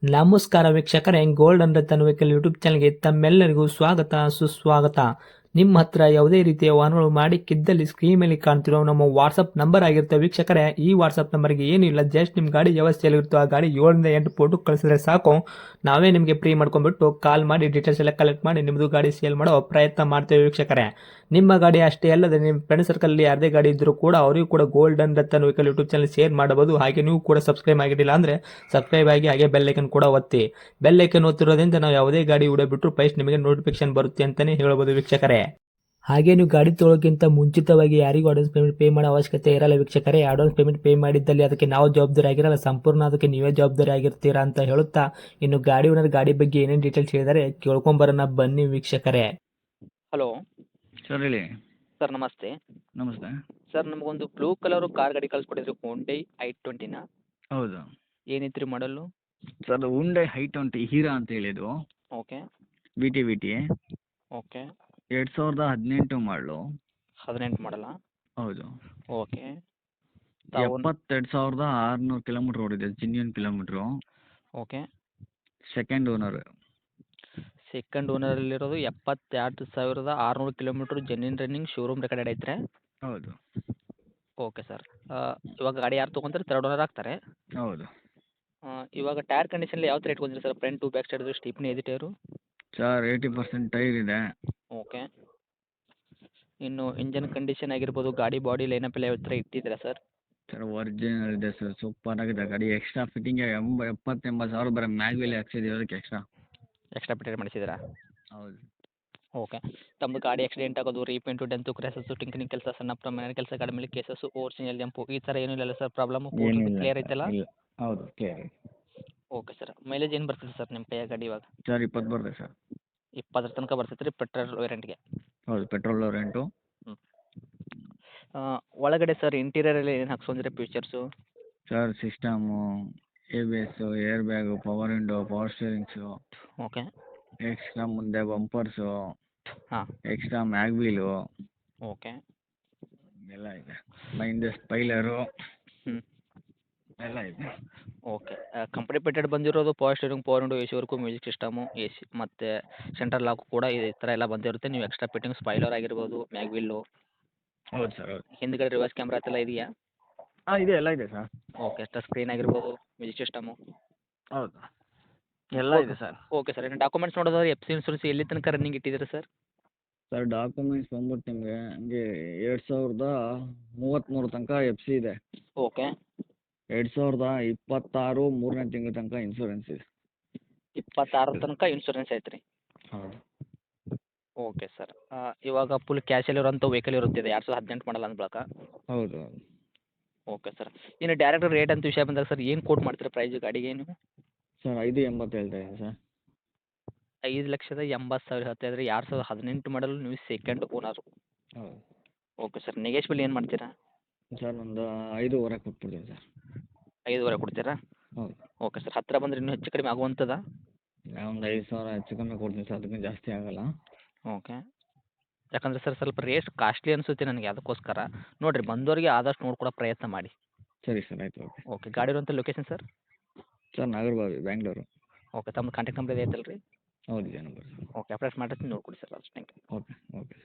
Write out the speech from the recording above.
ನಮಸ್ಕಾರ ವೀಕ್ಷಕರೇ, golden Ratan vehicle YouTube ಚಾನಲ್ಗೆ ತಮ್ಮೆಲ್ಲರಿಗೂ ಸ್ವಾಗತ ಸುಸ್ವಾಗತ. ನಿಮ್ಮ ಹತ್ರ ಯಾವುದೇ ರೀತಿಯ ವಾಹನಗಳು ಮಾಡಿಕ್ಕಿದ್ದಲ್ಲಿ ಸ್ಕ್ರೀನ್ ಮೇಲೆ ಕಾಣ್ತಿರೋ ನಮ್ಮ ವಾಟ್ಸಪ್ ನಂಬರ್ ಆಗಿರುತ್ತೆ ವೀಕ್ಷಕರೇ. ಈ ವಾಟ್ಸಪ್ ನಂಬರ್ಗೆ ಏನಿಲ್ಲ, ಜಸ್ಟ್ ನಿಮ್ಮ ಗಾಡಿ ವ್ಯವಸ್ಥೆಯಲ್ಲಿರುತ್ತೋ ಆ ಗಾಡಿ 7 ರಿಂದ 8 ಫೋಟೋ ಕಳಿಸಿದ್ರೆ ಸಾಕು, ನಾವೇ ನಿಮಗೆ ಫ್ರೀ ಮಾಡ್ಕೊಂಡ್ಬಿಟ್ಟು ಕಾಲ್ ಮಾಡಿ ಡೀಟೇಲ್ಸ್ ಎಲ್ಲ ಕಲೆಕ್ಟ್ ಮಾಡಿ ನಿಮ್ಮದು ಗಾಡಿ ಸೇಲ್ ಮಾಡೋ ಪ್ರಯತ್ನ ಮಾಡ್ತೇವೆ ವೀಕ್ಷಕರೇ. ನಿಮ್ಮ ಗಾಡಿ ಅಷ್ಟೇ ಅಲ್ಲದೆ ನಿಮ್ಮ ಫ್ರೆಂಡ್ ಸರ್ಕಲ್ ಯಾರದೇ ಗಾಡಿ ಇದ್ದರೂ ಕೂಡ ಅವರಿಗೂ ಕೂಡ golden Ratan vehicle YouTube channel share ಮಾಡಬಹುದು. ಹಾಗೆ ನೀವು ಕೂಡ ಸಬ್ಸ್ಕ್ರೈಬ್ ಆಗಿರಲಿಲ್ಲ ಅಂದರೆ ಸಬ್ಸ್ಕ್ರೈಬ್ ಆಗಿ ಹಾಗೆ ಬೆಲ್ ಐಕನ್ ಕೂಡ ಒತ್ತಿ. ಬೆಲ್ ಐಕನ್ ಒತ್ತಿರೋದ್ರಿಂದ ನಾವು ಯಾವುದೇ ಗಾಡಿ ವಿಡಿಯೋ ಬಿಟ್ಟರು ಫಸ್ಟ್ ನಿಮಗೆ ನೋಟಿಫಿಕೇಶನ್ ಬರುತ್ತೆ ಅಂತಾನೆ ಹೇಳ್ಬೋದು ವೀಕ್ಷಕರೇ. ಹಾಗೆ ನೀವು ಗಾಡಿ ತೊಳೋಕ್ಕಿಂತ ಮುಂಚಿತವಾಗಿ ಯಾರಿಗೂ ಅಡ್ವಾನ್ಸ್ ಪೇಮೆಂಟ್ ಪೇ ಮಾಡೋ ಅವಶ್ಯಕತೆ ಇರಲ್ಲ ವೀಕ್ಷಕರೇ. ಅಡ್ವಾನ್ಸ್ ಪೇಮೆಂಟ್ ಪೇ ಮಾಡಿದ್ದಲ್ಲಿ ಅದಕ್ಕೆ ನಾವು ಜವಾಬ್ದಾರಿ ಆಗಿರಲ್ಲ, ಸಂಪೂರ್ಣ ಅದಕ್ಕೆ ನೀವೇ ಜವಾಬ್ದಾರಿ ಆಗಿರ್ತೀರಾ ಅಂತ ಹೇಳುತ್ತಾ, ಇನ್ನು ಗಾಡಿ ಓನರ್ ಗಾಡಿ ಬಗ್ಗೆ ಏನೇನು ಡೀಟೇಲ್ಸ್ ಹೇಳಿದರೆ ಕೇಳ್ಕೊಂಬರೋಣ ಬನ್ನಿ ವೀಕ್ಷಕರೇ. ಹಲೋ ಸರ್ ಹೇಳಿ. ಸರ್, ನಮಸ್ತೆ. ನಮಸ್ತೆ. ಸರ್, ನಮಗೊಂದು ಬ್ಲೂ ಕಲರು ಕಾರ್ ಗಾಡಿ ಕಳಿಸ್ಕೊಟ್ಟಿದ್ರಿ, Hyundai i20ನ. ಹೌದು ಏನೈತ್ರಿ ಮಾಡಲು? ಸರ್, Hyundai i20 ಹೀರಾ ಅಂತ ಹೇಳಿದ್ದು. ಓಕೆ ವಿ ಟಿ ಓಕೆ 2018 ಮಾಡಲು. 18 ಮಾಡಲ್ಲ? ಹೌದು. ಓಕೆ. 72,600 ಕಿಲೋಮೀಟ್ರ್ ಓಡಿದೆ, genuine kilometre. Okay. Second owner. Second ಓನರಲ್ಲಿರೋದು 72,600 kilometre, genuine running, showroom recorded ಐತ್ರೆ? ಹೌದು. Okay sir. ಇವಾಗ ಗಾಡಿ ಯಾರು ತೊಗೊಂತಾರೆ ತರ್ಡ್ ಓನರ್ ಆಗ್ತಾರೆ? ಹೌದು. ಇವಾಗ ಟೈರ್ ಕಂಡೀಷನಲ್ಲಿ ಯಾವ ಥರ ಇಟ್ಕೊಂಡಿರಿ sir? Front to back side stepney ಇದೆ ಟೈರು? ಸರ್ 80% ಟೈರ್ ಇದೆ. ಓಕೆ. ಇನ್ನು ಇಂಜನ್ ಕಂಡೀಷನ್ ಆಗಿರ್ಬೋದು, ಗಾಡಿ ಬಾಡಿ ಲೈನಪ್ ಎಲ್ಲ ಯಾವ ಥರ ಇಟ್ಟಿದ್ದೀರಾ ಸರ್? ಸರ್ ಒರಿಜಿನಲ್ ಇದೆ ಸರ್, ಸೂಪರ್ ಆಗಿದೆ ಗಾಡಿ. ಎಕ್ಸ್ಟ್ರಾ ಫಿಟ್ಟಿಂಗ್ 70-80 ಸಾವಿರ ಬರೋ ಮ್ಯಾಗ್ವಿಲ್ ಹಾಕ್ಸಿದ್ದೀವಿ ಅದಕ್ಕೆ ಎಕ್ಸ್ಟ್ರಾ ಫಿಟೆಡ್ ಮಾಡಿಸಿದ್ದೀರಾ? ಹೌದು. ಓಕೆ. ತಮ್ಮದು ಗಾಡಿ ಆಕ್ಸಿಡೆಂಟ್ ಆಗೋದು, ರೀಪೇಂಟು, ಡೆಂತು, ಕ್ರ್ಯಾಸಸ್ಸು, ಟಿಂಕರಿಂಗ್ ಕೆಲಸ, ಸಣ್ಣ ಪುಟ್ಟ ಮನೆ ಕೆಲಸ, ಗಾಡಿ ಮೇಲೆ ಕೇಸಸ್ಸು, ಓರಿಜಿನಲ್ ಜಂಪು, ಈ ಥರ ಏನೂ ಇಲ್ಲ ಸರ್? ಪ್ರಾಬ್ಲಮ್ಮು ಏನಿಲ್ಲ ಕ್ಲಿಯರ್ ಸರ್, ಐತಲ್ಲ? ಇಲ್ಲ. ಹೌದು, ಕ್ಲಿಯರ್. Okay sir. ಮೈಲೇಜ್ ಏನು ಬರ್ತದೆ ಸರ್ ನಿಮ್ಮ ಕೈಯಾಗ ಗಾಡಿ ಇವಾಗ? ಸರ್ 20 ಬರ್ತದೆ ಸರ್. 20 ತನಕ ಬರ್ತೈತೆ ರೀ ಪೆಟ್ರೋಲ್ ವೇರಿಯಂಟ್ಗೆ? ಹೌದು, ಪೆಟ್ರೋಲ್ ರೆಂಟು. ಹ್ಞೂ. ಒಳಗಡೆ ಸರ್ ಇಂಟೀರಿಯರಲ್ಲಿ ಏನು ಹಾಕ್ಸೊಂದಿರ features? Sir system, ABS, air bag, power window, power steerings, okay. Extra ಮುಂದೆ ಬಂಪರ್ಸು, ಹಾಂ. Extra mag wheel okay. ಎಲ್ಲ ಇದೆ. ಹಿಂದೆ ಸ್ಪೈಲರು ಹ್ಞೂ. ಎಲ್ಲ ಇದೆ. ಓಕೆ. ಕಂಪ್ನಿ ಪೇಟೆಡ್ ಬಂದಿರೋದು power steering, power window, AC work, music system, AC ಮತ್ತು ಸೆಂಟ್ರಲ್ ಲಾಕು ಕೂಡ ಈ ಥರ ಎಲ್ಲ ಬಂದಿರುತ್ತೆ. ನೀವು ಎಕ್ಸ್ಟ್ರಾ ಫಿಟ್ಟಿಂಗ್ ಸ್ಪೈಲರ್ ಆಗಿರ್ಬೋದು, ಮ್ಯಾಗ್ವಿಲ್ಲು, ಹೌದು ಸರ್, ಹೌದು. ಹಿಂದ್ಗಡೆ ರಿವರ್ಸ್ ಕ್ಯಾಮ್ರಾ ಎಲ್ಲ ಇದೆಯಾ? ಹಾಂ ಇದೆ, ಎಲ್ಲ ಇದೆ ಸರ್. ಓಕೆ. ಟಚ್ ಸ್ಕ್ರೀನ್ ಆಗಿರ್ಬೋದು, ಮ್ಯೂಸಿಕ್ ಸಿಸ್ಟಮು. ಹೌದು, ಎಲ್ಲ ಇದೆ ಸರ್. Okay sir. ಇನ್ನು ಡಾಕ್ಯುಮೆಂಟ್ಸ್ ನೋಡೋದಾದ್ರೆ FC ಇನ್ಸೂರೆನ್ಸ್ ಎಲ್ಲಿ ತನಕ ರನ್ನಿಂಗ್ ಇಟ್ಟಿದ್ದೀರಾ ಸರ್? ಸರ್ ಡಾಕ್ಯುಮೆಂಟ್ಸ್ ಬಂದ್ಬಿಟ್ಟು ನಿಮಗೆ ಹಂಗೆ 2033 ತನಕ FC ಇದೆ. ಓಕೆ. 2026 3ನೇ ತಿಂಗಳ ತನಕ ಇನ್ಸೂರೆನ್ಸ್ ಇದೆ. 26 ತನಕ ಇನ್ಸೂರೆನ್ಸ್ ಐತೆ ರೀ? ಹೌದು. Okay sir. ಇವಾಗ ಫುಲ್ ಕ್ಯಾಶಲ್ಲಿರೋಂಥ ವೆಹಿಕಲ್ ಇರುತ್ತಿದೆ 2018 ಮಾಡಲ್ಲ ಅಂದ ಬಳಿಕ? ಹೌದು, ಹೌದು. Okay sir. ಇನ್ನು ಡೈರೆಕ್ಟ್ ರೇಟ್ ಅಂತ ವಿಷಯ ಬಂದಾಗ ಸರ್ ಏನು ಕೋಟ್ ಮಾಡ್ತೀರಾ ಪ್ರೈಸ್ ಗಾಡಿಗೆ ನೀವು? ಸರ್ 580 ಹೇಳ್ತಾ ಇದ್ದೀನಿ ಸರ್. 5,80,000 ಹೇಳ್ತಾ ಇದ್ರಿ. 2018 ಮಾಡಲು ನೀವು ಸೆಕೆಂಡ್ ಓನರು? ಹೌದು. Okay sir. ನೆಗೆಶ್ಬಲ್ ಏನು ಮಾಡ್ತೀರಾ? ಸರ್ ಒಂದು 5.5 ಕೊಟ್ಬಿಡ್ತೀನಿ ಸರ್. 5.5 ಕೊಡ್ತೀರಾ? ಹೌದು. Okay sir. ಹತ್ತಿರ ಬಂದರೆ ಇನ್ನೂ ಹೆಚ್ಚು ಕಡಿಮೆ ಆಗುವಂಥದ್ದಾ? ಒಂದು 5,000 ಹೆಚ್ಚು ಕಮ್ಮಿ ಕೊಡ್ತೀನಿ ಸರ್, ಅದಕ್ಕಿಂತ ಜಾಸ್ತಿ ಆಗಲ್ಲ. ಓಕೆ. ಯಾಕಂದರೆ ಸರ್ ಸ್ವಲ್ಪ ರೇಟ್ ಕಾಸ್ಟ್ಲಿ ಅನಿಸುತ್ತೆ ನನಗೆ, ಅದಕ್ಕೋಸ್ಕರ ನೋಡಿರಿ ಬಂದವರಿಗೆ ಆದಷ್ಟು ನೋಡ್ಕೊಡೋ ಪ್ರಯತ್ನ ಮಾಡಿ. ಸರಿ ಸರ್, ಆಯಿತು. ಓಕೆ. ಓಕೆ. ಗಾಡಿ ಇರುವಂಥ location sir? Sir Nagarbhavi, Bangalore. Okay. ತಮ್ಮ ಕಾಂಟ್ಯಾಕ್ಟ್ ನಂಬರ್ ಇದೆ ಐತಲ್ಲ ರೀ? ಹೌದು, ಇದೆ ನಂಬರ್ ಸರ್. ಓಕೆ. ಅಪ್ಡೇಟ್ ಮಾಡಿರ್ತೀನಿ, ನೋಡ್ಕೊಡಿ ಸರ್. ಅಷ್ಟು ಥ್ಯಾಂಕ್ ಯು. Okay, okay.